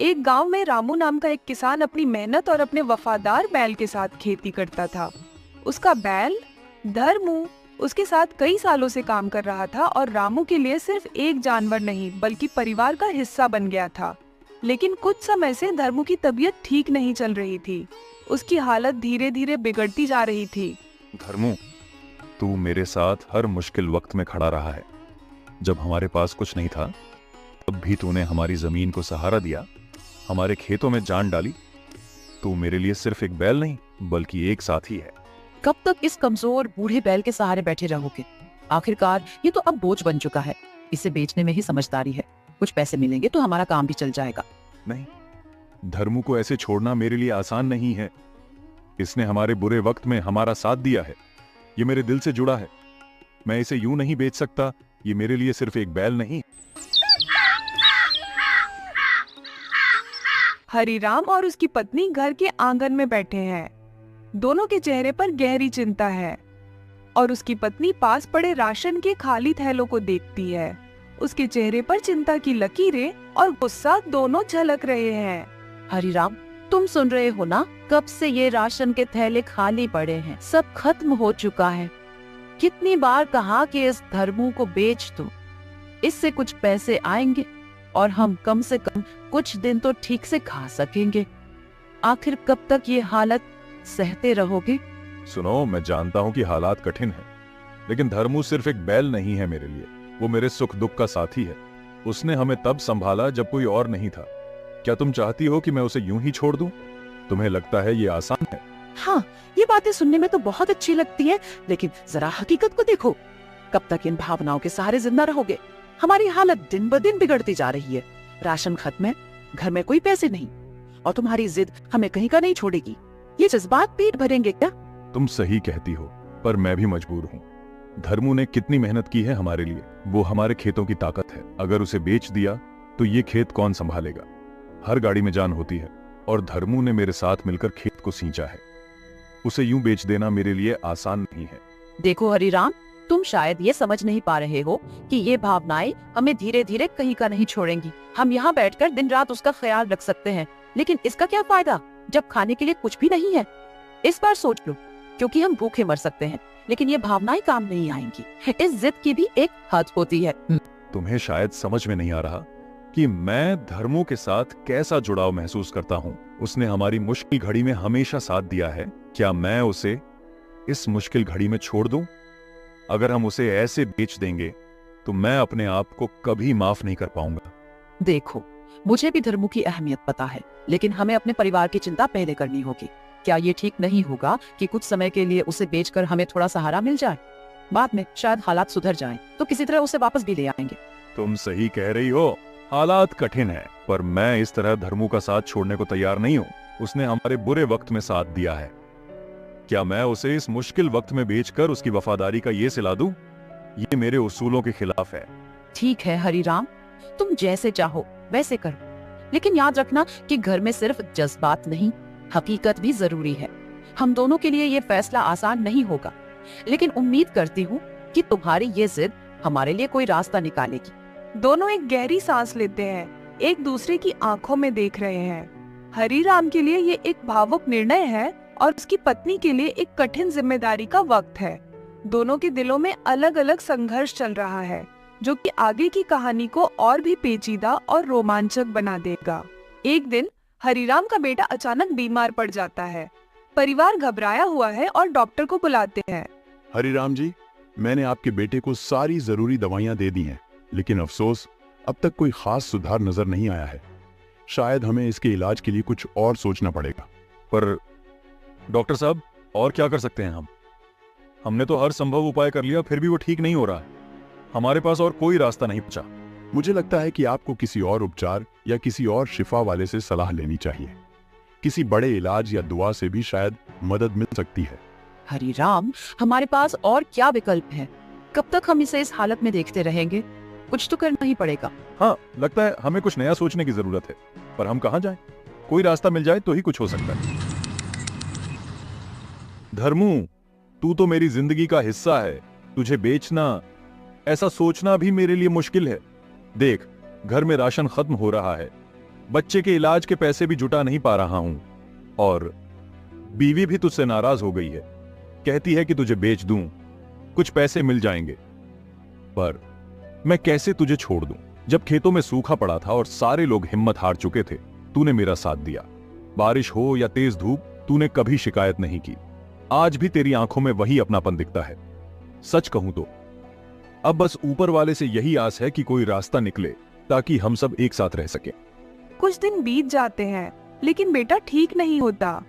एक गांव में रामू नाम का एक किसान अपनी मेहनत और अपने वफादार बैल के साथ खेती करता था। उसका बैल धर्मू उसके साथ कई सालों से काम कर रहा था और रामू के लिए सिर्फ एक जानवर नहीं बल्कि परिवार का हिस्सा बन गया था। लेकिन कुछ समय से धर्मू की तबीयत ठीक नहीं चल रही थी। उसकी हालत धीरे धीरे बिगड़ती जा रही थी। धर्मू, तू मेरे साथ हर मुश्किल वक्त में खड़ा रहा है। जब हमारे पास कुछ नहीं था तब भी तूने हमारी जमीन को सहारा दिया, हमारे खेतों में जान डाली। तू मेरे लिए सिर्फ एक बैल नहीं बल्कि एक साथी है। कब तक इस कमजोर बूढ़े बैल के सहारे बैठे रहोगे? आखिरकार ये तो अब बोझ बन चुका है। इसे बेचने में ही समझदारी है। कुछ पैसे मिलेंगे तो हमारा काम भी चल जाएगा। नहीं, धर्मू को ऐसे छोड़ना मेरे लिए आसान नहीं है। इसने हमारे बुरे वक्त में हमारा साथ दिया है। ये मेरे दिल से जुड़ा है। मैं इसे यूं नहीं बेच सकता। ये मेरे लिए सिर्फ एक बैल नहीं। हरिराम और उसकी पत्नी घर के आंगन में बैठे हैं। दोनों के चेहरे पर गहरी चिंता है और उसकी पत्नी पास पड़े राशन के खाली थैलों को देखती है। उसके चेहरे पर चिंता की लकीरें और गुस्सा दोनों झलक रहे हैं। हरिराम, तुम सुन रहे हो ना? कब से ये राशन के थैले खाली पड़े हैं, सब खत्म हो चुका है। कितनी बार कहा कि इस धर्मू को बेच दो, इससे कुछ पैसे आएंगे और हम कम से कम कुछ दिन तो ठीक से खा सकेंगे। आखिर कब तक ये हालत सहते रहोगे? सुनो, मैं जानता हूं कि हालात कठिन हैं, लेकिन धर्मू सिर्फ एक बैल नहीं है मेरे लिए। वो मेरे सुख दुख का साथी है। उसने हमें तब संभाला जब कोई और नहीं था। क्या तुम चाहती हो कि मैं उसे यूं ही छोड़ दूं? तुम्हें लगता है ये आसान है? हाँ, ये बातें सुनने में तो बहुत अच्छी लगती है, लेकिन जरा हकीकत को देखो। कब तक इन भावनाओं के सहारे जिंदा रहोगे? हमारी हालत दिन ब दिन बिगड़ती जा रही है। राशन खत्म है, घर में कोई पैसे नहीं, और तुम्हारी जिद हमें कहीं का नहीं छोड़ेगी। ये जज्बात पेट भरेंगे क्या? तुम सही कहती हो, पर मैं भी मजबूर हूँ। धर्मू ने कितनी मेहनत की है हमारे लिए। वो हमारे खेतों की ताकत है। अगर उसे बेच दिया तो ये खेत कौन संभालेगा? हर गाड़ी में जान होती है और धर्मू ने मेरे साथ मिलकर खेत को सींचा है। उसे यूं बेच देना मेरे लिए आसान नहीं है। देखो हरिराम, तुम शायद ये समझ नहीं पा रहे हो कि ये भावनाएं हमें धीरे धीरे कहीं का नहीं छोड़ेंगी। हम यहाँ बैठकर दिन रात उसका ख्याल रख सकते हैं, लेकिन इसका क्या फायदा जब खाने के लिए कुछ भी नहीं है? इस बार सोच लो, क्योंकि हम भूखे मर सकते हैं, लेकिन ये भावनाएं काम नहीं आएंगी। इस जिद की भी एक हद होती है। तुम्हें शायद समझ में नहीं आ रहा कि मैं धर्मू के साथ कैसा जुड़ाव महसूस करता हूँ। उसने हमारी मुश्किल घड़ी में हमेशा साथ दिया है। क्या मैं उसे इस मुश्किल घड़ी में छोड़ दूं? अगर हम उसे ऐसे बेच देंगे तो मैं अपने आप को कभी माफ नहीं कर पाऊंगा। देखो, मुझे भी धर्मू की अहमियत पता है, लेकिन हमें अपने परिवार की चिंता पहले करनी होगी। क्या ये ठीक नहीं होगा कि कुछ समय के लिए उसे बेचकर हमें थोड़ा सहारा मिल जाए? बाद में शायद हालात सुधर जाएं, तो किसी तरह उसे वापस भी ले आएंगे। तुम सही कह रही हो, हालात कठिन है, पर मैं इस तरह धर्मू का साथ छोड़ने को तैयार नहीं हूँ। उसने हमारे बुरे वक्त में साथ दिया है। क्या मैं उसे इस मुश्किल वक्त में बेचकर उसकी वफादारी का ये सिला दूं? ये मेरे उसूलों के खिलाफ है। ठीक है हरिराम, तुम जैसे चाहो वैसे करो, लेकिन याद रखना कि घर में सिर्फ जज्बात नहीं, हकीकत भी जरूरी है। हम दोनों के लिए ये फैसला आसान नहीं होगा, लेकिन उम्मीद करती हूँ कि तुम्हारी ये जिद हमारे लिए कोई रास्ता निकालेगी। दोनों एक गहरी सांस लेते हैं, एक दूसरे की आंखों में देख रहे हैं। हरिराम के लिए ये एक भावुक निर्णय है और उसकी पत्नी के लिए एक कठिन जिम्मेदारी का वक्त है। दोनों के दिलों में अलग अलग संघर्ष चल रहा है, जो कि आगे की कहानी को और भी पेचीदा और रोमांचक बना देगा। एक दिन हरिराम का बेटा अचानक बीमार पड़ जाता है। परिवार घबराया हुआ है और डॉक्टर को बुलाते हैं। हरिराम जी, मैंने आपके बेटे को सारी जरूरी दवाइयां दे दी हैं, लेकिन अफसोस अब तक कोई खास सुधार नजर नहीं आया है। शायद हमें इसके इलाज के लिए कुछ और सोचना पड़ेगा। पर डॉक्टर साहब, और क्या कर सकते हैं हम? हमने तो हर संभव उपाय कर लिया, फिर भी वो ठीक नहीं हो रहा है। हमारे पास और कोई रास्ता नहीं बचा। मुझे लगता है कि आपको किसी और उपचार या किसी और शिफा वाले से सलाह लेनी चाहिए। किसी बड़े इलाज या दुआ से भी शायद मदद मिल सकती है। हरिराम, हमारे पास और क्या विकल्प है? कब तक हम इसे इस हालत में देखते रहेंगे? कुछ तो करना ही पड़ेगा। हाँ, लगता है हमें कुछ नया सोचने की जरूरत है, पर हम कहाँ जाएं? कोई रास्ता मिल जाए तो ही कुछ हो सकता है। धर्मू, तू तो मेरी जिंदगी का हिस्सा है। तुझे बेचना, ऐसा सोचना भी मेरे लिए मुश्किल है। देख, घर में राशन खत्म हो रहा है। बच्चे के इलाज के पैसे भी जुटा नहीं पा रहा हूं, और बीवी भी तुझसे नाराज हो गई है। कहती है कि तुझे बेच दूं, कुछ पैसे मिल जाएंगे। पर मैं कैसे तुझे छोड़ दूं? जब खेतों में सूखा पड़ा था और सारे लोग हिम्मत हार चुके थे, तूने मेरा साथ दिया। बारिश हो या तेज धूप, तूने कभी शिकायत नहीं की। आज भी तेरी आंखों में वही अपनापन दिखता है। सच कहूं तो अब बस ऊपर वाले से यही आस है कि कोई रास्ता निकले ताकि हम सब एक साथ रह सकें। कुछ दिन बीत जाते हैं, लेकिन बेटा ठीक नहीं होता।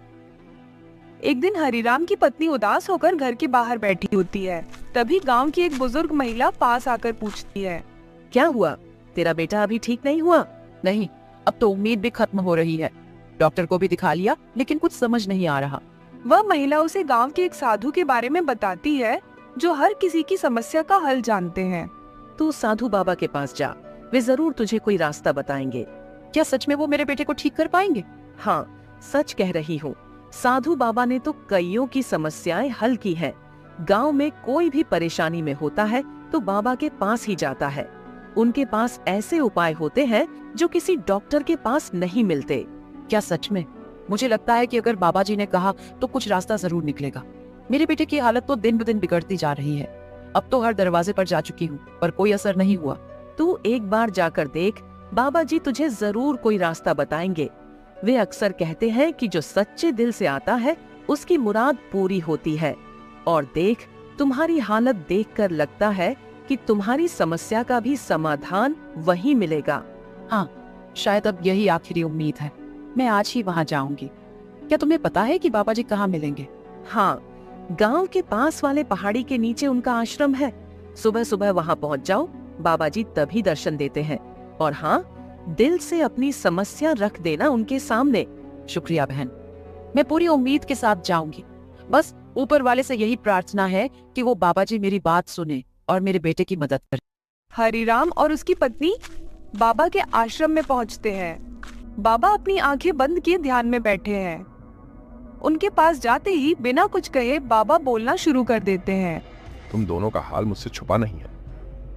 एक दिन हरिराम की पत्नी उदास होकर घर के बाहर बैठी होती है। तभी गांव की एक बुजुर्ग महिला पास आकर पूछती है, क्या हुआ? तेरा बेटा अभी ठीक नहीं हुआ? नहीं, अब तो उम्मीद भी खत्म हो रही है। डॉक्टर को भी दिखा लिया, लेकिन कुछ समझ नहीं आ रहा। वह महिला उसे गांव के एक साधु के बारे में बताती है, जो हर किसी की समस्या का हल जानते हैं। तू साधु बाबा के पास जा, वे जरूर तुझे कोई रास्ता बताएंगे। क्या सच में वो मेरे बेटे को ठीक कर पाएंगे? हाँ, सच कह रही हूँ। साधु बाबा ने तो कईयों की समस्याएं हल की है। गांव में कोई भी परेशानी में होता है तो बाबा के पास ही जाता है। उनके पास ऐसे उपाय होते हैं जो किसी डॉक्टर के पास नहीं मिलते। क्या सच में? मुझे लगता है कि अगर बाबा जी ने कहा तो कुछ रास्ता जरूर निकलेगा। मेरे बेटे की हालत तो दिन ब दिन बिगड़ती जा रही है। अब तो हर दरवाजे पर जा चुकी हूँ, पर कोई असर नहीं हुआ। तू एक बार जाकर देख, बाबा जी तुझे जरूर कोई रास्ता बताएंगे। वे अक्सर कहते हैं कि जो सच्चे दिल से आता है उसकी मुराद पूरी होती है। और देख, तुम्हारी हालत देखकर लगता है कि तुम्हारी समस्या का भी समाधान वहीं मिलेगा। हाँ, शायद अब यही आखिरी उम्मीद है। मैं आज ही वहाँ जाऊंगी। क्या तुम्हें पता है कि बाबा जी कहाँ मिलेंगे? हाँ, गांव के पास वाले पहाड़ी के नीचे उनका आश्रम है। सुबह सुबह वहाँ पहुँच जाओ, बाबा जी तभी दर्शन देते हैं। और हाँ, दिल से अपनी समस्या रख देना उनके सामने। शुक्रिया बहन, मैं पूरी उम्मीद के साथ जाऊंगी। बस ऊपर वाले से यही प्रार्थना है कि वो बाबा जी मेरी बात सुने और मेरे बेटे की मदद करें। हरिराम और उसकी पत्नी बाबा के आश्रम में पहुंचते हैं। बाबा अपनी आंखें बंद किए ध्यान में बैठे हैं। उनके पास जाते ही बिना कुछ कहे बाबा बोलना शुरू कर देते हैं। तुम दोनों का हाल मुझसे छुपा नहीं है।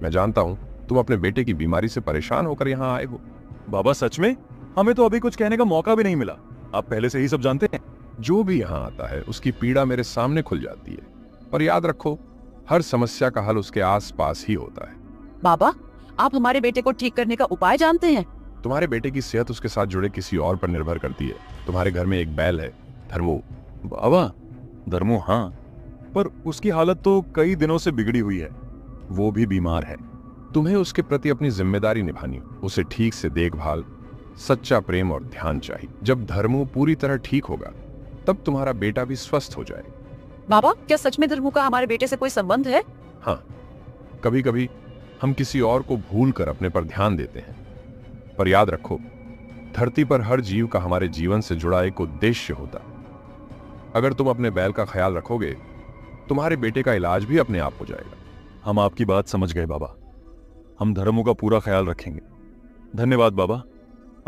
मैं जानता हूँ तुम अपने बेटे की बीमारी से परेशान होकर यहाँ आए हो। बाबा सच में? हमें तो अभी कुछ कहने का मौका भी नहीं मिला। आप पहले से ही सब जानते हैं। जो भी यहाँ आता है उसकी पीड़ा मेरे सामने खुल जाती है। पर याद रखो, हर समस्या का हल उसके आसपास ही होता है। बाबा, आप हमारे बेटे को ठीक करने का उपाय जानते हैं? तुम्हारे बेटे की सेहत उसके साथ जुड़े किसी और पर निर्भर करती है। तुम्हारे घर में एक बैल है, धर्मो। बाबा, धर्मो हाँ, पर उसकी हालत तो कई दिनों से बिगड़ी हुई है। वो भी बीमार है। तुम्हें उसके प्रति अपनी जिम्मेदारी निभानी, उसे ठीक से देखभाल, सच्चा प्रेम और ध्यान चाहिए। जब धर्मो पूरी तरह ठीक होगा तब तुम्हारा बेटा भी स्वस्थ हो जाएगा। बाबा, क्या सच में धर्मो का हमारे बेटे से कोई संबंध है? हाँ, कभी कभी हम किसी और को भूल कर अपने पर ध्यान देते हैं, पर याद रखो, धरती पर हर जीव का हमारे जीवन से जुड़ा एक उद्देश्य होता। अगर तुम अपने बैल का ख्याल रखोगे, तुम्हारे बेटे का इलाज भी अपने आप हो जाएगा। हम आपकी बात समझ गए बाबा। हम धर्मों का पूरा ख्याल रखेंगे। धन्यवाद बाबा,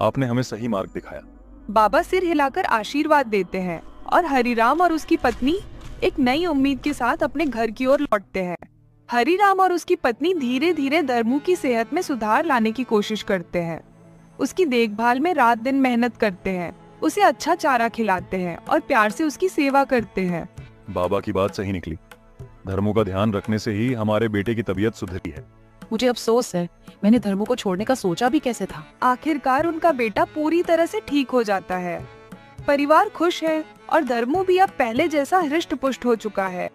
आपने हमें सही मार्ग दिखाया। बाबा सिर हिलाकर आशीर्वाद देते हैं और हरिराम और उसकी पत्नी एक नई उम्मीद के साथ अपने घर की ओर लौटते हैं। हरिराम और उसकी पत्नी धीरे धीरे धर्मू की सेहत में सुधार लाने की कोशिश करते हैं। उसकी देखभाल में रात दिन मेहनत करते हैं, उसे अच्छा चारा खिलाते हैं और प्यार से उसकी सेवा करते हैं। बाबा की बात सही निकली। धर्मों का ध्यान रखने से ही हमारे बेटे की तबीयत सुधरी है। मुझे अफसोस है, मैंने धर्मो को छोड़ने का सोचा भी कैसे था। आखिरकार उनका बेटा पूरी तरह से ठीक हो जाता है। परिवार खुश है और धर्मो भी अब पहले जैसा हृष्ट पुष्ट हो चुका है।